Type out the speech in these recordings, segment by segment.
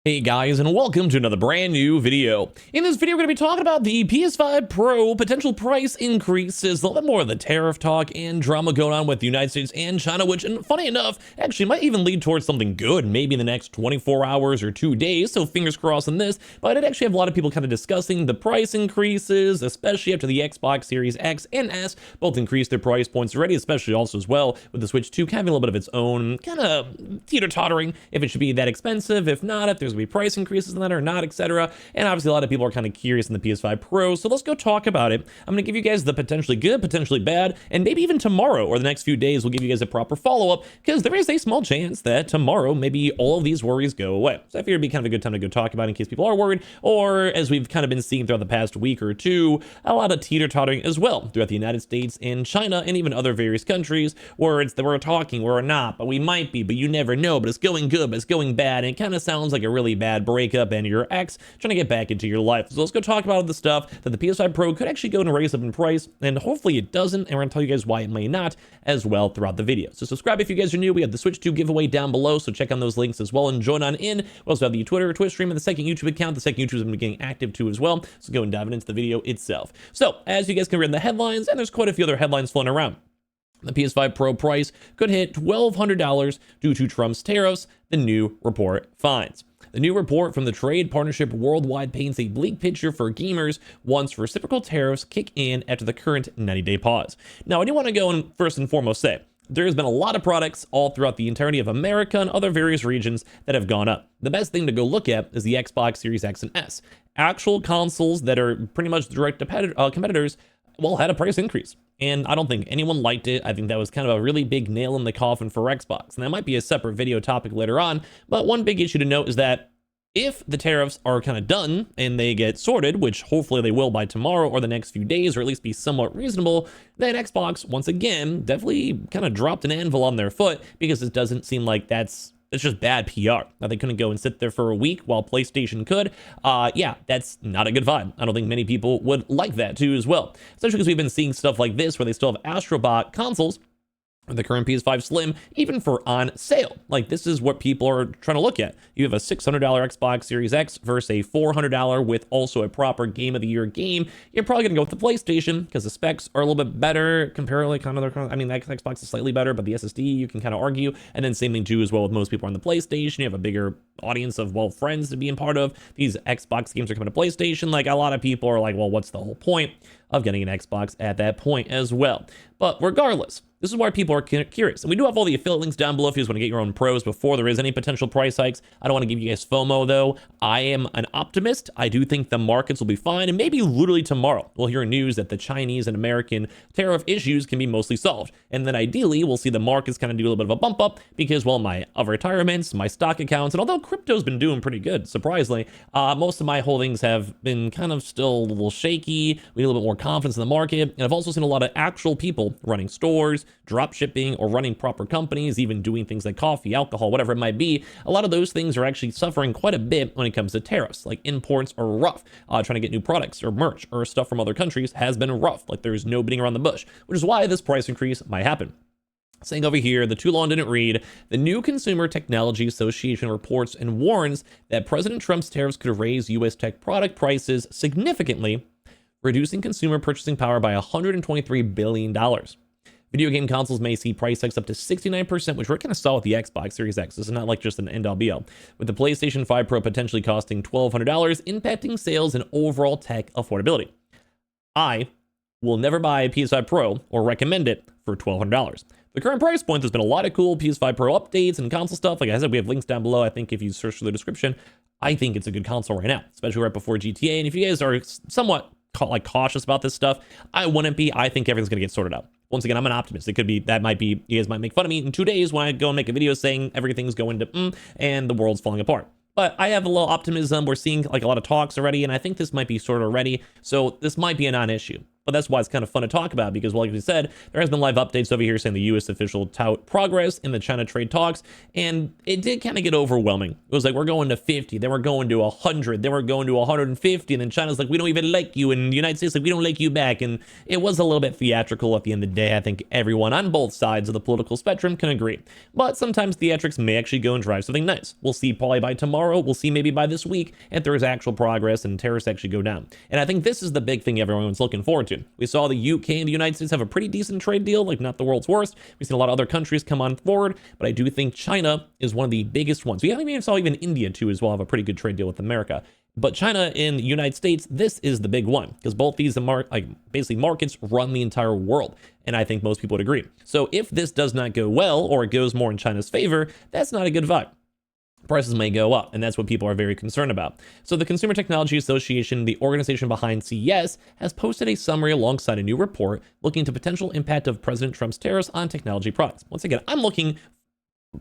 Hey guys, and welcome to another brand new video. In this video, we're going to be talking about the PS5 Pro potential price increases, a little bit more of the tariff talk and drama going on with the United States and China, which, and funny enough, actually might even lead towards something good, maybe in the next 24 hours or 2 days, so fingers crossed on this. But I did actually have a lot of people kind of discussing the price increases, especially after the Xbox Series X and S both increased their price points already, especially also as well with the Switch 2 having a little bit of its own kind of teeter-tottering, if it should be that expensive, if not, if there's gonna be price increases in that or not, etc. And obviously a lot of people are kind of curious in the PS5 Pro, so let's go talk about it. I'm gonna give you guys the potentially good, potentially bad, and maybe even tomorrow or the next few days we'll give you guys a proper follow-up, because there is a small chance that tomorrow maybe all of these worries go away. So I figured it'd be kind of a good time to go talk about it in case people are worried, or as we've kind of been seeing throughout the past week or two, a lot of teeter-tottering as well throughout the United States and China and even other various countries where it's that we're talking, we're not, but we might be, but you never know, but it's going good, but it's going bad, and it kind of sounds like a really bad breakup and your ex trying to get back into your life. So let's go talk about the stuff that the PS5 Pro could actually go and raise up in price, and hopefully it doesn't, and we're gonna tell you guys why it may not as well throughout the video. So subscribe if you guys are new. We have the Switch 2 giveaway down below, so check on those links as well and join on in. We also have the Twitch stream and the second YouTube account. The second YouTube's been getting active too as well, so go and dive into the video itself. So as you guys can read in the headlines, and there's quite a few other headlines floating around, the PS5 Pro price could hit $1,200 due to Trump's tariffs, the new report finds. The new report from the Trade Partnership Worldwide paints a bleak picture for gamers once reciprocal tariffs kick in after the current 90-day pause. Now, I do want to go and first and foremost say, there's been a lot of products all throughout the entirety of America and other various regions that have gone up. The best thing to go look at is the Xbox Series X and S. Actual consoles that are pretty much direct competitors, well, had a price increase. And I don't think anyone liked it. I think that was kind of a really big nail in the coffin for Xbox. And that might be a separate video topic later on. But one big issue to note is that if the tariffs are kind of done and they get sorted, which hopefully they will by tomorrow or the next few days, or at least be somewhat reasonable, then Xbox, once again, definitely kind of dropped an anvil on their foot, because it doesn't seem like it's just bad PR. Now, they couldn't go and sit there for a week while PlayStation could. Yeah, that's not a good vibe. I don't think many people would like that too as well. Especially because we've been seeing stuff like this where they still have Astrobot consoles, the current PS5 Slim, even for on sale. Like, this is what people are trying to look at. You have a $600 Xbox Series X versus a $400 with also a proper Game of the Year game. You're probably gonna go with the PlayStation because the specs are a little bit better comparatively. I mean, the Xbox is slightly better, but the SSD you can kind of argue. And then same thing too as well with most people on the PlayStation. You have a bigger audience of, well, friends to be in part of. These Xbox games are coming to PlayStation. Like, a lot of people are like, well, what's the whole point of getting an Xbox at that point as well? But regardless, this is why people are curious. And we do have all the affiliate links down below if you guys want to get your own pros before there is any potential price hikes. I don't want to give you guys FOMO though. I am an optimist. I do think the markets will be fine. And maybe literally tomorrow we'll hear news that the Chinese and American tariff issues can be mostly solved. And then ideally we'll see the markets kind of do a little bit of a bump up because, well, my retirements, my stock accounts, and although crypto's been doing pretty good, surprisingly, most of my holdings have been kind of still a little shaky. We need a little bit more confidence in the market. And I've also seen a lot of actual people running stores, drop shipping, or running proper companies, even doing things like coffee, alcohol, whatever it might be. A lot of those things are actually suffering quite a bit when it comes to tariffs. Like, imports are rough. Trying to get new products or merch or stuff from other countries has been rough. Like, there's no beating around the bush, which is why this price increase might happen. Saying over here, the too long didn't read, the new Consumer Technology Association reports and warns that President Trump's tariffs could raise U.S. tech product prices significantly, reducing consumer purchasing power by $123 billion. Video game consoles may see price hikes up to 69%, which we're kind of saw with the Xbox Series X. This is not like just an end-all be-all. With the PlayStation 5 Pro potentially costing $1,200, impacting sales and overall tech affordability. I will never buy a PS5 Pro or recommend it for $1,200. The current price point, there's been a lot of cool PS5 Pro updates and console stuff. Like I said, we have links down below. I think if you search through the description, I think it's a good console right now, especially right before GTA. And if you guys are somewhat cautious about this stuff, I wouldn't be. I think everything's gonna get sorted out. Once again, I'm an optimist. It could be, that might be, you guys might make fun of me in 2 days when I go and make a video saying everything's going to and the world's falling apart. But I have a little optimism. We're seeing like a lot of talks already, and I think this might be sorted already. So this might be a non-issue. But that's why it's kind of fun to talk about because, well, like we said, there has been live updates over here saying the U.S. official tout progress in the China trade talks, and it did kind of get overwhelming. It was like, we're going to 50, then we're going to 100, then we're going to 150, and then China's like, we don't even like you, and the United States like, we don't like you back, and it was a little bit theatrical at the end of the day. I think everyone on both sides of the political spectrum can agree. But sometimes theatrics may actually go and drive something nice. We'll see probably by tomorrow, we'll see maybe by this week, if there is actual progress and tariffs actually go down. And I think this is the big thing everyone's looking forward to. We saw the UK and the United States have a pretty decent trade deal, like not the world's worst. We've seen a lot of other countries come on forward, but I do think China is one of the biggest ones. We even saw even India too as well have a pretty good trade deal with America. But China and the United States, this is the big one because both these basically markets run the entire world. And I think most people would agree. So if this does not go well or it goes more in China's favor, that's not a good vibe. Prices may go up, and that's what people are very concerned about. So the Consumer Technology Association, the organization behind CES, has posted a summary alongside a new report looking to potential impact of President Trump's tariffs on technology products. Once again, I'm looking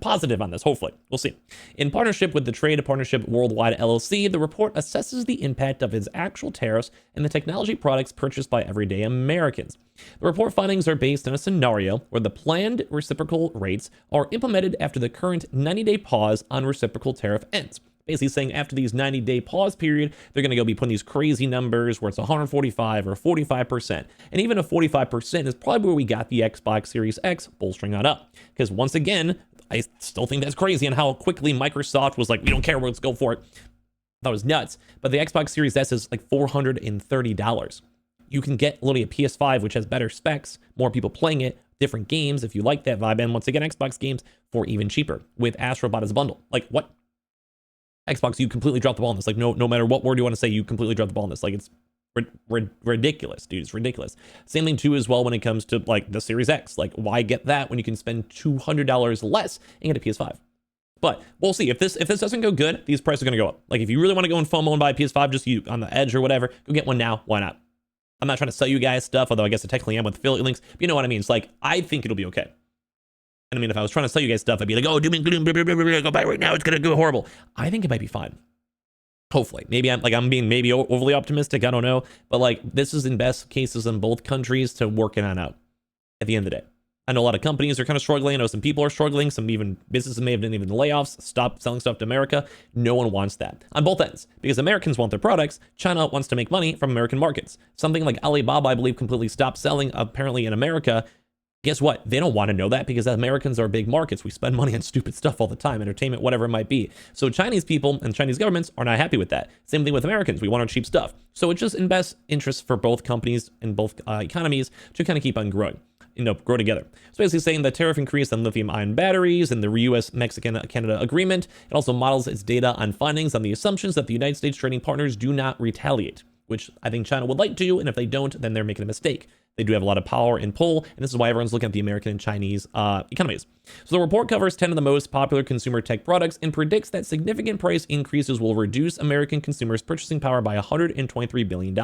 positive on this, hopefully. We'll see. In partnership with the Trade Partnership Worldwide LLC, the report assesses the impact of its actual tariffs and the technology products purchased by everyday Americans. The report findings are based on a scenario where the planned reciprocal rates are implemented after the current 90-day pause on reciprocal tariff ends. Basically saying after these 90-day pause period, they're going to go be putting these crazy numbers where it's 145 or 45%. And even a 45% is probably where we got the Xbox Series X bolstering on up. Because once again, I still think that's crazy and how quickly Microsoft was like, we don't care, let's go for it. That was nuts. But the Xbox Series S is like $430. You can get literally a PS5, which has better specs, more people playing it, different games if you like that vibe. And once again, Xbox games for even cheaper with Astrobot as a bundle. Like what? Xbox, you completely dropped the ball on this. Like no matter what word you want to say, you completely dropped the ball on this. Like it's ridiculous, dude. It's ridiculous. Same thing too as well when it comes to like the Series X. Like why get that when you can spend $200 less and get a PS5? But we'll see. If this doesn't go good, these prices are going to go up. Like if you really want to go in FOMO and buy a PS5 just you on the edge or whatever, go get one now. Why not? I'm not trying to sell you guys stuff, although I guess I technically am with affiliate links. But you know what I mean? It's like I think it'll be okay. And I mean, if I was trying to sell you guys stuff, I'd be like, oh, doom and gloom, blah, blah, blah, blah, go buy it right now. It's going to go horrible. I think it might be fine. Hopefully. Maybe I'm being maybe overly optimistic. I don't know. But like, this is in best cases in both countries to work it on out at the end of the day. I know a lot of companies are kind of struggling. I know some people are struggling. Some even businesses may have done even layoffs, stop selling stuff to America. No one wants that on both ends because Americans want their products. China wants to make money from American markets. Something like Alibaba, I believe, completely stopped selling apparently in America. Guess what? They don't want to know that because Americans are big markets. We spend money on stupid stuff all the time, entertainment, whatever it might be. So Chinese people and Chinese governments are not happy with that. Same thing with Americans. We want our cheap stuff. So it's just in best interest for both companies and both economies to kind of keep on growing. Grow together. So basically saying the tariff increase on lithium-ion batteries and the U.S.-Mexican-Canada agreement. It also models its data on findings on the assumptions that the United States trading partners do not retaliate, which I think China would like to, and if they don't, then they're making a mistake. They do have a lot of power and pull, and this is why everyone's looking at the American and Chinese economies. So the report covers 10 of the most popular consumer tech products and predicts that significant price increases will reduce American consumers' purchasing power by $123 billion.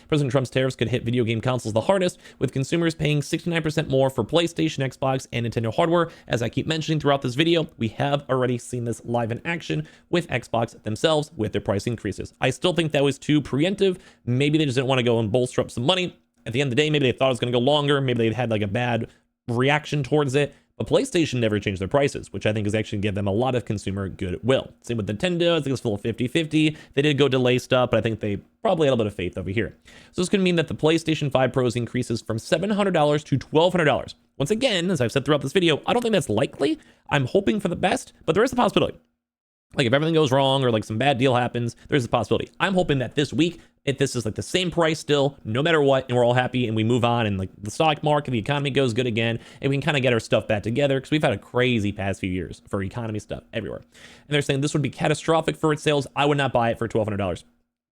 President Trump's tariffs could hit video game consoles the hardest, with consumers paying 69% more for PlayStation, Xbox, and Nintendo hardware. As I keep mentioning throughout this video, we have already seen this live in action with Xbox themselves with their price increases. I still think that was too preemptive. Maybe they just didn't want to go and bolster up some money. At the end of the day, maybe they thought it was going to go longer. Maybe they had like a bad reaction towards it. But PlayStation never changed their prices, which I think is actually give them a lot of consumer goodwill. Same with Nintendo. I think it's full of 50-50. They did go delay stuff, but I think they probably had a little bit of faith over here. So this could mean that the PlayStation 5 Pros increases from $700 to $1,200. Once again, as I've said throughout this video, I don't think that's likely. I'm hoping for the best, but there is a possibility. Like if everything goes wrong or like some bad deal happens, there's a possibility. I'm hoping that this week, if this is like the same price still, no matter what, and we're all happy and we move on and like the stock market, the economy goes good again, and we can kind of get our stuff back together because we've had a crazy past few years for economy stuff everywhere. And they're saying this would be catastrophic for its sales. I would not buy it for $1,200.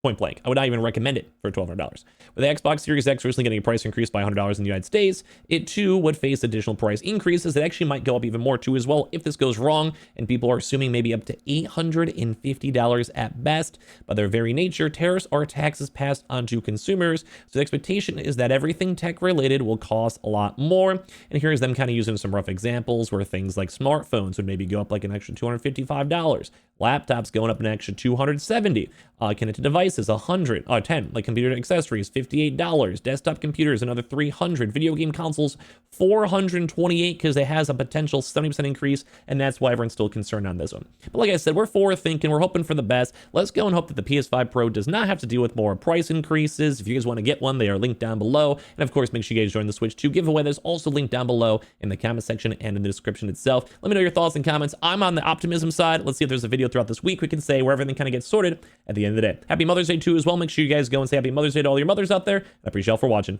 Point blank. I would not even recommend it for $1,200. With the Xbox Series X recently getting a price increase by $100 in the United States, it too would face additional price increases that actually might go up even more too as well if this goes wrong, and people are assuming maybe up to $850 at best. By their very nature, tariffs are taxes passed on to consumers, so the expectation is that everything tech related will cost a lot more. And here's them kind of using some rough examples where things like smartphones would maybe go up like an extra $255. Laptops going up an extra $270. Connected devices, 10. Like computer accessories, $58. Desktop computers, another $300. Video game consoles, $428, because it has a potential 70% increase, and that's why everyone's still concerned on this one. But like I said, we're forward thinking, we're hoping for the best. Let's go and hope that the PS5 Pro does not have to deal with more price increases. If you guys want to get one, they are linked down below. And of course, make sure you guys join the Switch 2 giveaway. There's also linked down below in the comment section and in the description itself. Let me know your thoughts and comments. I'm on the optimism side. Let's see if there's a video throughout this week we can say where everything kind of gets sorted at the end of the day. Happy Mother's Day too as well. Make sure you guys go and say Happy Mother's Day to all your mothers out there. I appreciate y'all for watching.